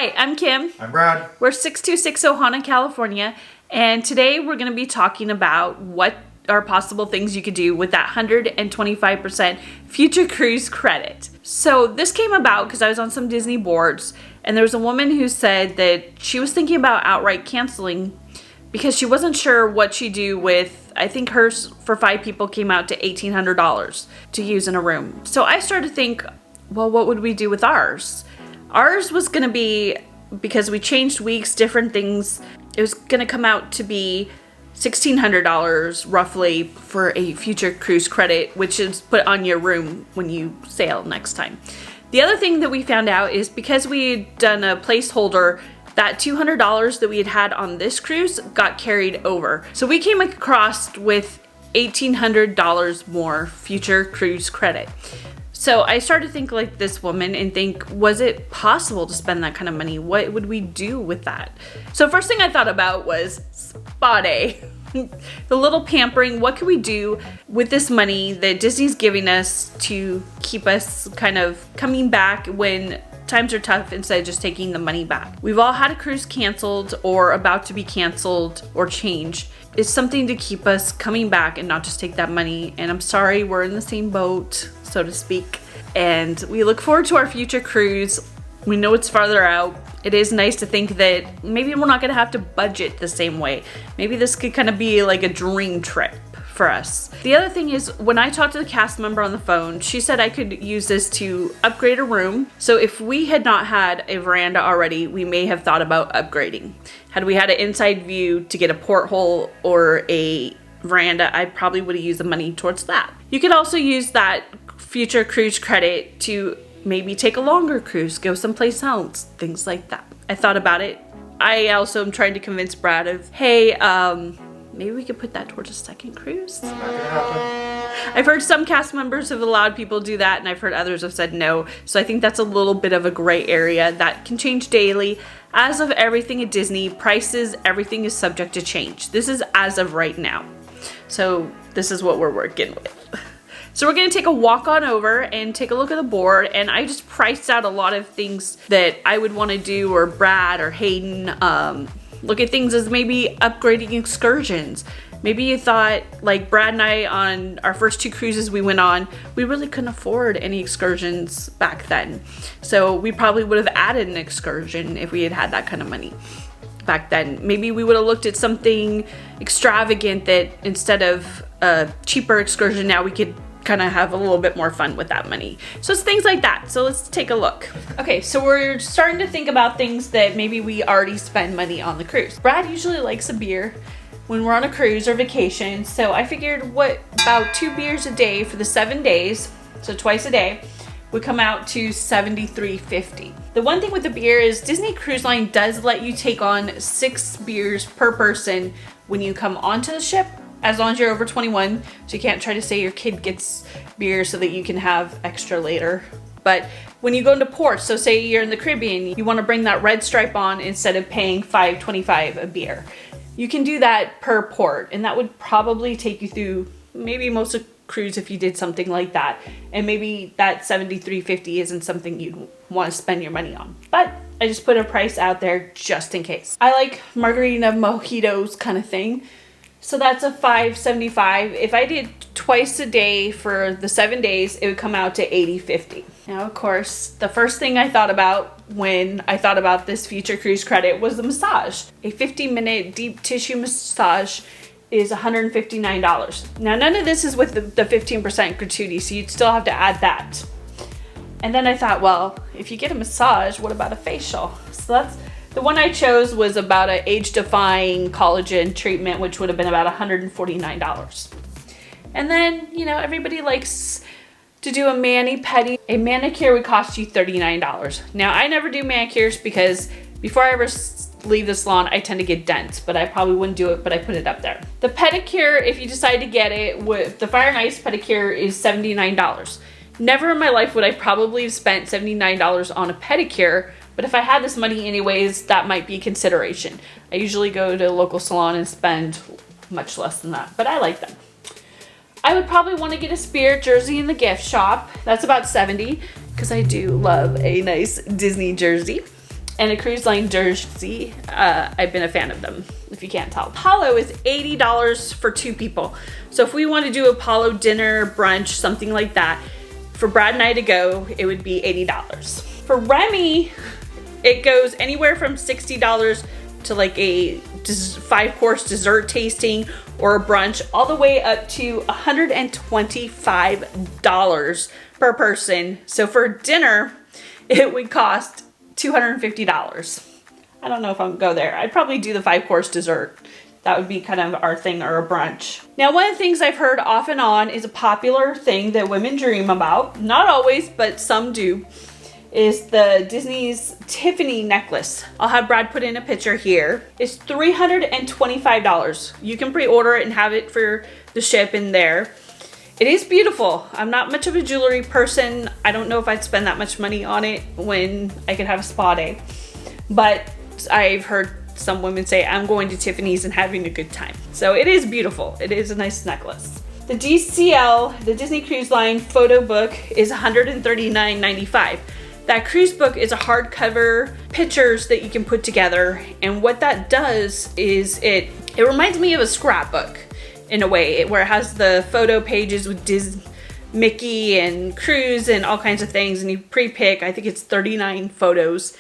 Hi, I'm Kim. I'm Brad. We're 6260 Ohana, California, and today we're going to be talking about what are possible things you could do with that 125% future cruise credit. So this came about because I was on some Disney boards, and there was a woman who said that she was thinking about outright canceling because she wasn't sure what she'd do with, I think hers for 5 people came out to $1,800 to use in a room. So I started to think, well, what would we do with ours? Ours was going to be, because we changed weeks, different things, it was going to come out to be $1,600 roughly for a future cruise credit, which is put on your room when you sail next time. The other thing that we found out is because we had done a placeholder, that $200 that we had on this cruise got carried over. So we came across with $1,800 more future cruise credit. So I started to think like this woman and think, was it possible to spend that kind of money? What would we do with that? So first thing I thought about was spa day. The little pampering, what can we do with this money that Disney's giving us to keep us kind of coming back when times are tough instead of just taking the money back? We've all had a cruise canceled or about to be canceled or changed. It's something to keep us coming back and not just take that money. And I'm sorry, we're in the same boat, so to speak. And we look forward to our future cruise. We know it's farther out. It is nice to think that maybe we're not gonna have to budget the same way. Maybe this could kind of be like a dream trip for us. The other thing is, when I talked to the cast member on the phone, she said I could use this to upgrade a room. So if we had not had a veranda already, we may have thought about upgrading. Had we had an inside view to get a porthole or a veranda, I probably would have used the money towards that. You could also use that future cruise credit to maybe take a longer cruise, go someplace else, things like that. I thought about it. I also am trying to convince Brad of, hey, maybe we could put that towards a second cruise. Not gonna happen. I've heard some cast members have allowed people to do that, and I've heard others have said no. So I think that's a little bit of a gray area that can change daily. As of everything at Disney, prices, everything is subject to change. This is as of right now. So this is what we're working with. So we're gonna take a walk on over and take a look at the board, and I just priced out a lot of things that I would wanna do, or Brad or Hayden, look at things as maybe upgrading excursions. Maybe you thought, like Brad and I on our first 2 cruises we went on, we really couldn't afford any excursions back then. So we probably would have added an excursion if we had had that kind of money back then. Maybe we would have looked at something extravagant that instead of a cheaper excursion, now we could kind of have a little bit more fun with that money. So it's things like that. So let's take a look. Okay, so we're starting to think about things that maybe we already spend money on the cruise. Brad usually likes a beer when we're on a cruise or vacation. So I figured what about 2 beers a day for the 7 days, so twice a day, would come out to $73.50. The one thing with the beer is Disney Cruise Line does let you take on 6 beers per person when you come onto the ship, as long as you're over 21, so you can't try to say your kid gets beer so that you can have extra later. But when you go into ports, so say you're in the Caribbean, you want to bring that red stripe on instead of paying $5.25 a beer. You can do that per port, and that would probably take you through maybe most of cruise if you did something like that. And maybe that $73.50 isn't something you'd want to spend your money on. But I just put a price out there just in case. I like margarita mojitos kind of thing. So that's a $5.75. If I did twice a day for the 7 days, it would come out to $80.50. Now, of course, the first thing I thought about when I thought about this future cruise credit was the massage. A 50-minute deep tissue massage is $159. Now, none of this is with the 15% gratuity, so you'd still have to add that. And then I thought, well, if you get a massage, what about a facial? So that's the one I chose, was about an age-defying collagen treatment, which would have been about $149. And then, you know, everybody likes to do a mani-pedi. A manicure would cost you $39. Now, I never do manicures because before I ever leave the salon, I tend to get dents, but I probably wouldn't do it, but I put it up there. The pedicure, if you decide to get it, with the Fire and Ice pedicure is $79. Never in my life would I probably have spent $79 on a pedicure, but if I had this money anyways, that might be a consideration. I usually go to a local salon and spend much less than that, but I like them. I would probably want to get a Spirit jersey in the gift shop. That's about $70, because I do love a nice Disney jersey. and a cruise line jersey. I've been a fan of them, if you can't tell. Apollo is $80 for 2 people. So if we want to do Apollo dinner, brunch, something like that, for Brad and I to go, it would be $80. For Remy, it goes anywhere from $60 to like a 5-course dessert tasting or a brunch, all the way up to $125 per person. So for dinner, it would cost $250. I don't know if I'm gonna go there. I'd probably do the 5-course dessert. That would be kind of our thing, or a brunch. Now, one of the things I've heard off and on is a popular thing that women dream about. Not always, but some do. Is the Disney's Tiffany necklace. I'll have Brad put in a picture here. It's $325. You can pre-order it and have it for the ship in there. It is beautiful. I'm not much of a jewelry person. I don't know if I'd spend that much money on it when I could have a spa day. But I've heard some women say, I'm going to Tiffany's and having a good time. So it is beautiful. It is a nice necklace. The DCL, the Disney Cruise Line photo book, is $139.95. That cruise book is a hardcover pictures that you can put together, and what that does is it reminds me of a scrapbook in a way, where it has the photo pages with Mickey and Cruise and all kinds of things, and you pre-pick, I think it's 39 photos,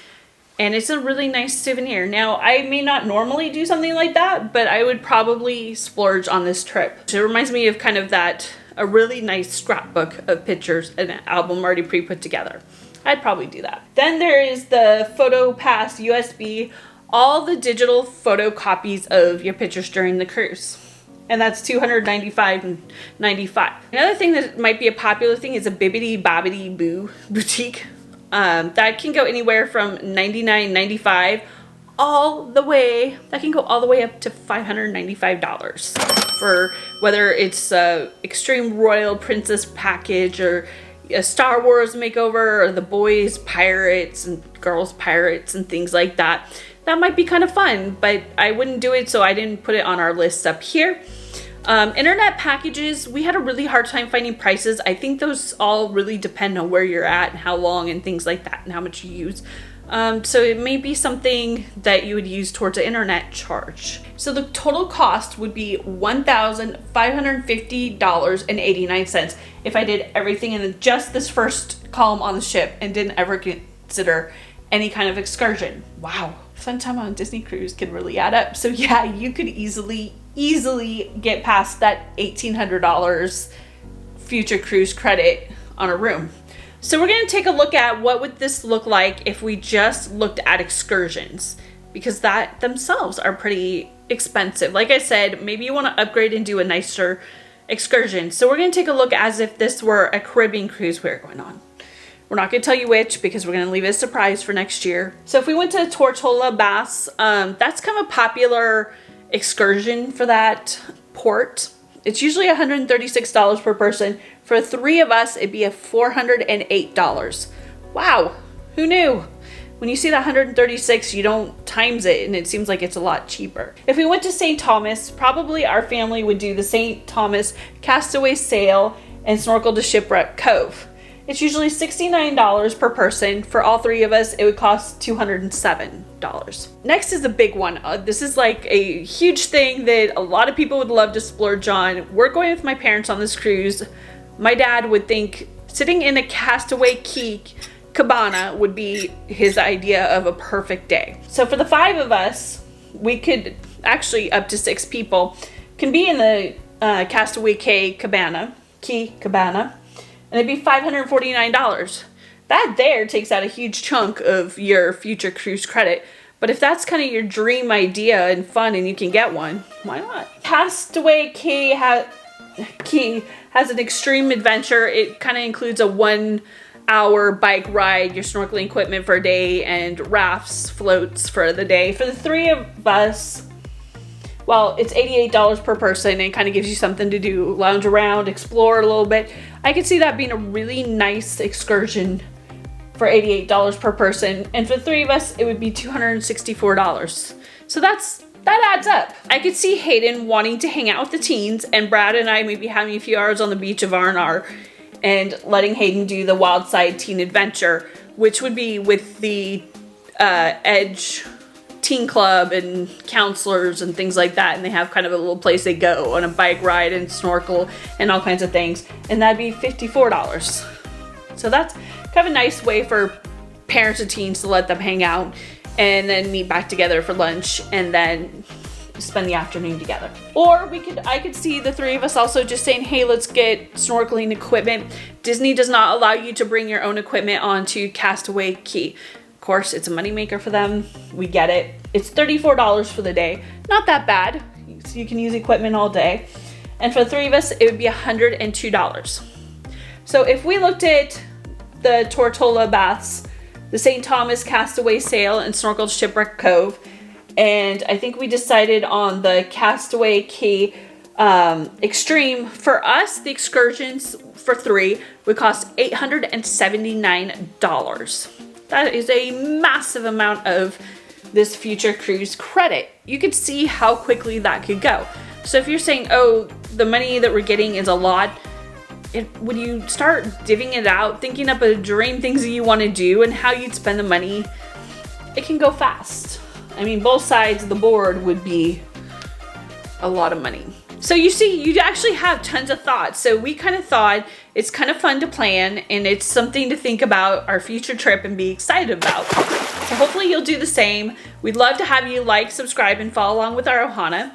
and it's a really nice souvenir. Now, I may not normally do something like that, but I would probably splurge on this trip. So it reminds me of kind of that, a really nice scrapbook of pictures, an album already pre-put together. I'd probably do that. Then there is the Photo Pass USB, all the digital photocopies of your pictures during the cruise. And that's $295.95. Another thing that might be a popular thing is a Bibbidi Bobbidi Boo boutique. That can go anywhere from $99.95 that can go all the way up to $595 for whether it's a Extreme Royal Princess package or a Star Wars makeover, or the boys pirates and girls pirates and things like that. That might be kind of fun, but I wouldn't do it, so I didn't put it on our list up here. Internet packages, we had a really hard time finding prices. I think those all really depend on where you're at and how long and things like that and how much you use. So it may be something that you would use towards an internet charge. So the total cost would be $1,550.89 if I did everything in just this first column on the ship and didn't ever consider any kind of excursion. Wow, fun time on a Disney cruise can really add up. So yeah, you could easily get past that $1,800 future cruise credit on a room. So we're going to take a look at what would this look like if we just looked at excursions, because that themselves are pretty expensive. Like I said, maybe you want to upgrade and do a nicer excursion. So we're going to take a look as if this were a Caribbean cruise we were going on. We're not going to tell you which, because we're going to leave it a surprise for next year. So if we went to Tortola Bass, that's kind of a popular excursion for that port. It's usually $136 per person. For 3 of us, it'd be $408. Wow, who knew? When you see the 136, you don't times it, and it seems like it's a lot cheaper. If we went to St. Thomas, probably our family would do the St. Thomas Castaway Sail and snorkel to Shipwreck Cove. It's usually $69 per person. For all 3 of us, it would cost $207. Next is a big one. This is like a huge thing that a lot of people would love to splurge on. We're going with my parents on this cruise. My dad would think sitting in a Castaway Key cabana would be his idea of a perfect day. So for the 5 of us, we could actually, up to 6 people, can be in the Castaway Key cabana, and it'd be $549. That there takes out a huge chunk of your future cruise credit. But if that's kind of your dream idea and fun and you can get one, why not? Castaway Key has an extreme adventure. It kind of includes a 1-hour bike ride, your snorkeling equipment for a day, and rafts, floats for the day. For the 3 of us, well, it's $88 per person, and it kind of gives you something to do, lounge around, explore a little bit. I could see that being a really nice excursion for $88 per person, and for the 3 of us, it would be $264. So that adds up. I could see Hayden wanting to hang out with the teens, and Brad and I maybe having a few hours on the beach of R&R and letting Hayden do the Wild Side Teen Adventure, which would be with the Edge teen club and counselors and things like that, and they have kind of a little place they go on a bike ride and snorkel and all kinds of things, and that'd be $54. So that's kind of a nice way for parents and teens to let them hang out and then meet back together for lunch and then spend the afternoon together. Or I could see the three of us also just saying, hey, let's get snorkeling equipment. Disney does not allow you to bring your own equipment onto Castaway Cay. Of course, it's a moneymaker for them. We get it. It's $34 for the day. Not that bad. So you can use equipment all day. And for the three of us, it would be $102. So if we looked at the Tortola baths, the St. Thomas Castaway Sail and Snorkel Shipwreck Cove, and I think we decided on the Castaway Cay Extreme. For us, the excursions for three would cost $879. That is a massive amount of this future cruise credit. You could see how quickly that could go. So if you're saying, oh, the money that we're getting is a lot, when you start divvying it out, thinking up a dream things that you want to do and how you'd spend the money, it can go fast. I mean, both sides of the board would be a lot of money. So you see, you actually have tons of thoughts. So we kind of thought it's kind of fun to plan, and it's something to think about our future trip and be excited about. So hopefully you'll do the same. We'd love to have you like, subscribe, and follow along with our Ohana.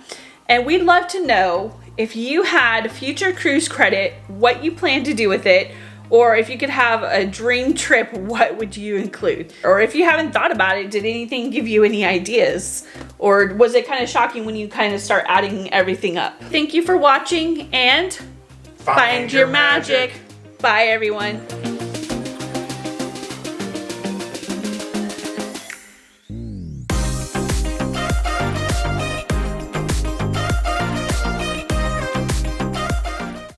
And we'd love to know if you had future cruise credit, what you plan to do with it, or if you could have a dream trip, what would you include? Or if you haven't thought about it, did anything give you any ideas? Or was it kind of shocking when you kind of start adding everything up? Thank you for watching, and find your magic. Bye, everyone.